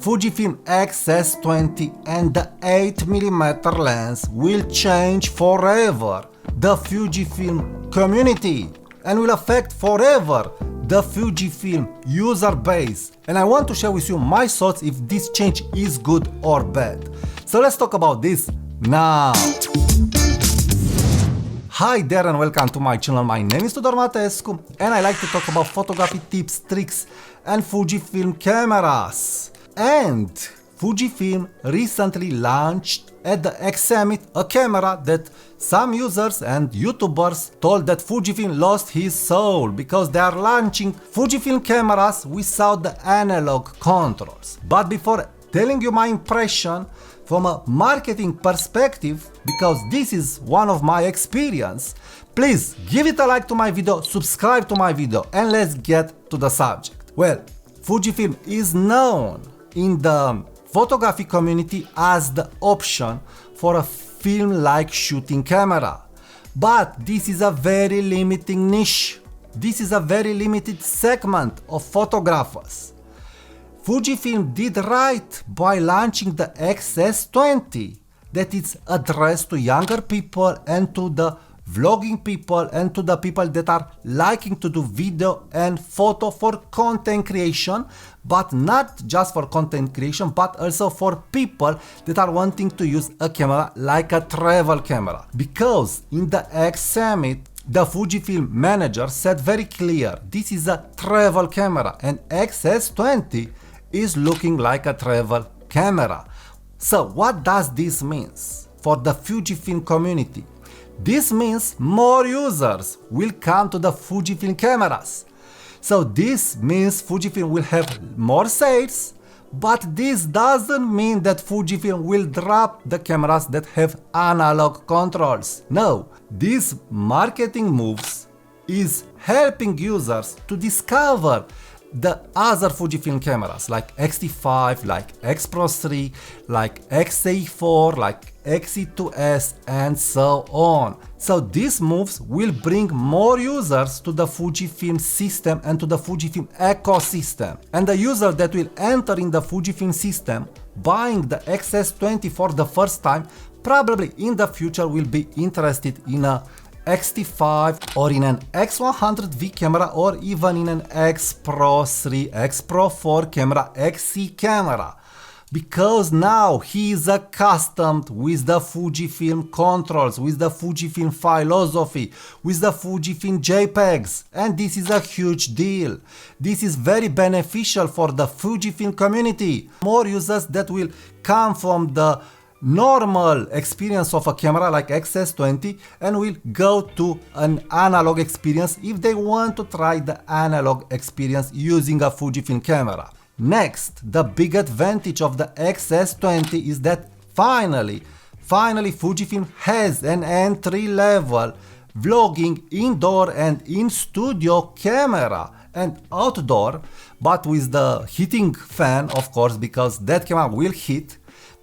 Fujifilm X-S20 and the 8mm lens will change forever the Fujifilm community and will affect forever the Fujifilm user base. And I want to share with you my thoughts if this change is good or bad. So let's talk about this now. Hi there and welcome to my channel. My name is Tudor Matescu and I like to talk about photography tips, tricks and Fujifilm cameras. And Fujifilm recently launched at the X-Summit a camera that some users and YouTubers told that Fujifilm lost his soul because they are launching Fujifilm cameras without the analog controls. But before telling you my impression from a marketing perspective, because this is one of my experience, please give it a like to my video, subscribe to my video, and let's get to the subject. Well, Fujifilm is known in the photography community as the option for a film-like shooting camera. But this is a very limiting niche. This is a very limited segment of photographers. Fujifilm did right by launching the X-S20, that is addressed to younger people and to the vlogging people and to the people that are liking to do video and photo for content creation, but not just for content creation, but also for people that are wanting to use a camera like a travel camera. Because in the X-Summit, the Fujifilm manager said very clear, this is a travel camera and X-S20 is looking like a travel camera. So what does this mean for the Fujifilm community? This means more users will come to the Fujifilm cameras. So this means Fujifilm will have more sales, but this doesn't mean that Fujifilm will drop the cameras that have analog controls. No, these marketing moves is helping users to discover the other Fujifilm cameras like X-T5, like X Pro 3, like X-A4, like X-E2S and so on. So these moves will bring more users to the Fujifilm system and to the Fujifilm ecosystem. And the user that will enter in the Fujifilm system buying the X-S20 for the first time probably in the future will be interested in a X-T5 or in an X100V camera or even in an X Pro 3, X Pro 4 camera, XE camera. Because now he is accustomed with the Fujifilm controls, with the Fujifilm philosophy, with the Fujifilm JPEGs, and this is a huge deal. This is very beneficial for the Fujifilm community. More users that will come from the normal experience of a camera like X-S20 and will go to an analog experience if they want to try the analog experience using a Fujifilm camera. Next, the big advantage of the X-S20 is that finally Fujifilm has an entry-level vlogging indoor and in-studio camera and outdoor, but with the heating fan, of course, because that camera will heat.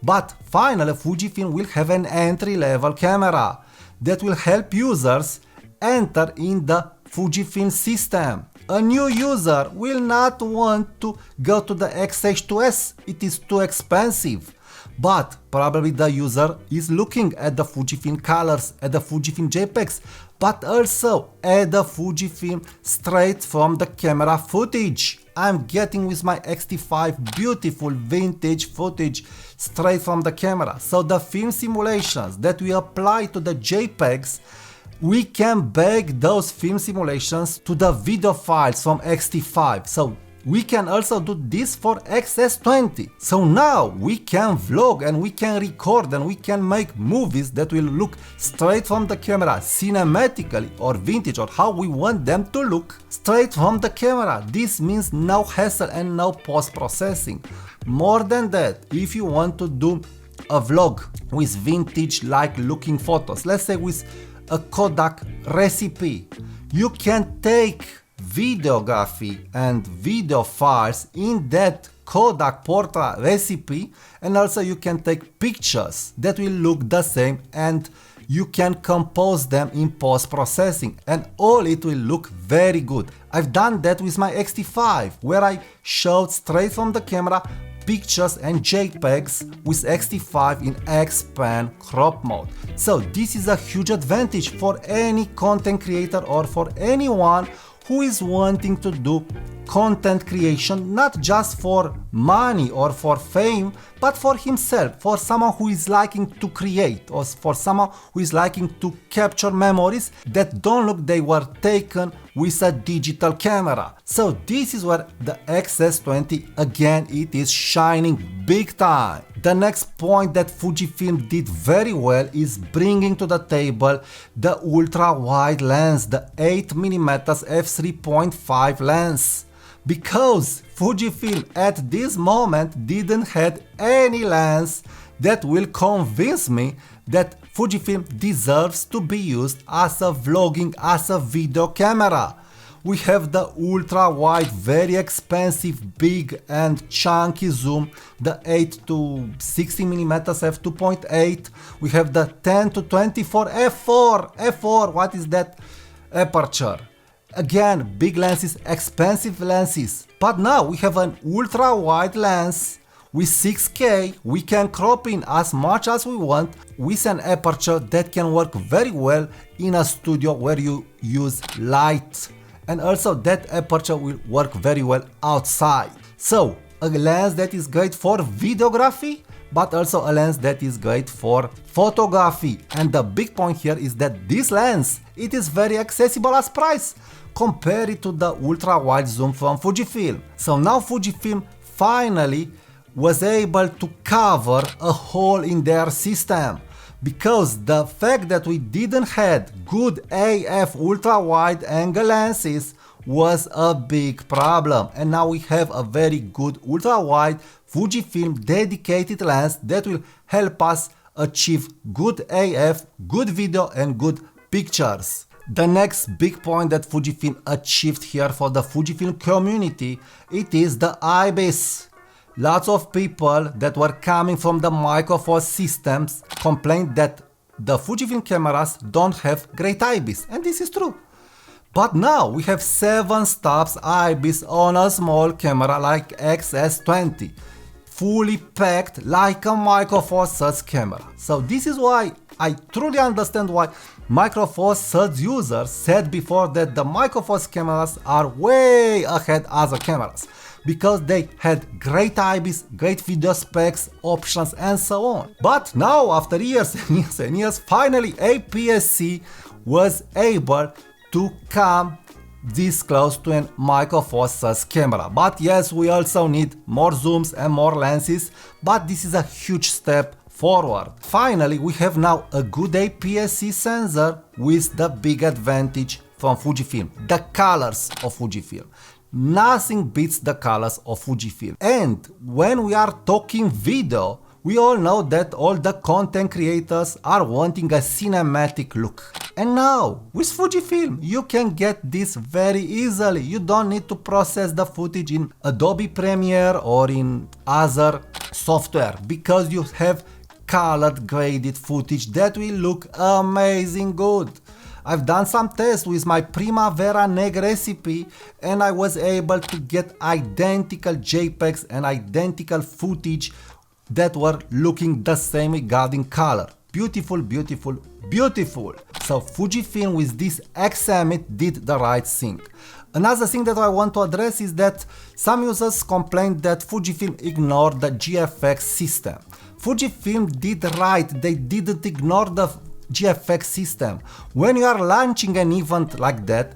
But finally, Fujifilm will have an entry-level camera that will help users enter in the Fujifilm system. A new user will not want to go to the X-H2S, it is too expensive. But probably the user is looking at the Fujifilm colors, at the Fujifilm JPEGs, but also at the Fujifilm straight from the camera footage. I'm getting with my X-T5 beautiful vintage footage straight from the camera. So the film simulations that we apply to the JPEGs, we can bake those film simulations to the video files from X-T5. So we can also do this for X-S20. So now we can vlog and we can record and we can make movies that will look straight from the camera, cinematically or vintage or how we want them to look straight from the camera. This means no hassle and no post-processing. More than that, if you want to do a vlog with vintage-like looking photos, let's say with a Kodak recipe, you can take videography and video files in that Kodak portrait recipe, and also you can take pictures that will look the same and you can compose them in post-processing and all it will look very good. I've done that with my X-T5 where I showed straight from the camera pictures and JPEGs with X-T5 in X-Pan crop mode. So this is a huge advantage for any content creator or for anyone who is wanting to do content creation, not just for money or for fame, but for himself, for someone who is liking to create, or for someone who is liking to capture memories that don't look they were taken with a digital camera. So this is where the X-S20, again, it is shining big time. The next point that Fujifilm did very well is bringing to the table the ultra-wide lens, the 8mm f3.5 lens. Because Fujifilm at this moment didn't have any lens that will convince me that Fujifilm deserves to be used as a vlogging, as a video camera. We have the ultra-wide, very expensive, big and chunky zoom, the 8 to 60mm f2.8. We have the 10 to 24 f4. What is that aperture? Again, big lenses, expensive lenses. But now we have an ultra-wide lens with 6K. We can crop in as much as we want with an aperture that can work very well in a studio where you use light. And also that aperture will work very well outside. So a lens that is great for videography, but also a lens that is great for photography. And the big point here is that this lens, it is very accessible as price. Compare it to the ultra-wide zoom from Fujifilm. So now Fujifilm finally was able to cover a hole in their system, because the fact that we didn't have good AF ultra-wide angle lenses was a big problem, and now we have a very good ultra-wide Fujifilm dedicated lens that will help us achieve good AF, good video and good pictures. The next big point that Fujifilm achieved here for the Fujifilm community, it is the IBIS. Lots of people that were coming from the Micro Four systems complained that the Fujifilm cameras don't have great IBIS, and this is true. But now we have 7 stops IBIS on a small camera like X-S20, fully packed like a Micro Four Thirds camera. So this is why I truly understand why Micro Four Thirds users said before that the Micro Four cameras are way ahead other cameras, because they had great IBIS, great video specs, options and so on. But now, after years and years and years, finally APS-C was able to come this close to a Micro Four Thirds camera. But yes, we also need more zooms and more lenses, but this is a huge step forward. Finally, we have now a good APS-C sensor with the big advantage from Fujifilm, the colors of Fujifilm. Nothing beats the colors of Fujifilm. And when we are talking video, we all know that all the content creators are wanting a cinematic look. And now, with Fujifilm, you can get this very easily. You don't need to process the footage in Adobe Premiere or in other software, because you have colored graded footage that will look amazing good. I've done some tests with my Primavera Neg recipe and I was able to get identical JPEGs and identical footage that were looking the same regarding color. Beautiful, beautiful, beautiful. So Fujifilm with this X-Summit did the right thing. Another thing that I want to address is that some users complained that Fujifilm ignored the GFX system. Fujifilm did right, they didn't ignore the GFX system. When you are launching an event like that,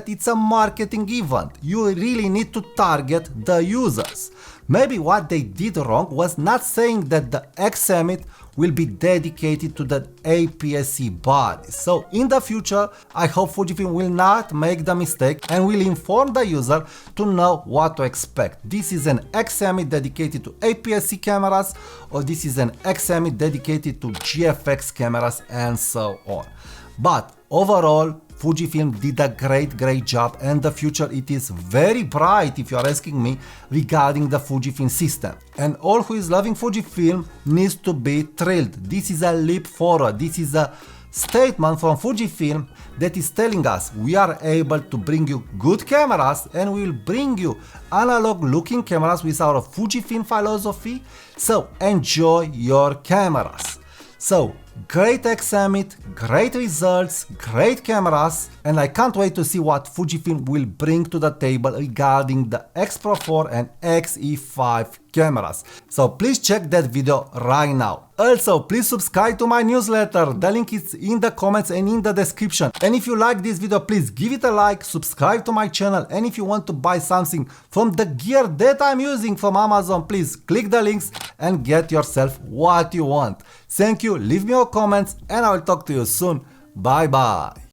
it's a marketing event. You really need to target the users. Maybe what they did wrong was not saying that the X-Summit will be dedicated to the APS-C body. So in the future, I hope Fujifilm will not make the mistake and will inform the user to know what to expect. This is an X-Summit dedicated to APS-C cameras, or this is an X-Summit dedicated to GFX cameras and so on. But overall, Fujifilm did a great job, and the future it is very bright if you are asking me regarding the Fujifilm system. And all who is loving Fujifilm needs to be thrilled. This is a leap forward. This is a statement from Fujifilm that is telling us we are able to bring you good cameras and we will bring you analog looking cameras with our Fujifilm philosophy. So enjoy your cameras. So great X-Summit, great results, great cameras, and I can't wait to see what Fujifilm will bring to the table regarding the X Pro 4 and X-E5 cameras. So please check that video right now. Also, please subscribe to my newsletter. The link is in the comments and in the description. And if you like this video, please give it a like, subscribe to my channel, and if you want to buy something from the gear that I'm using from Amazon, please click the links and get yourself what you want. Thank you, leave me your comments, and I will talk to you soon. Bye bye.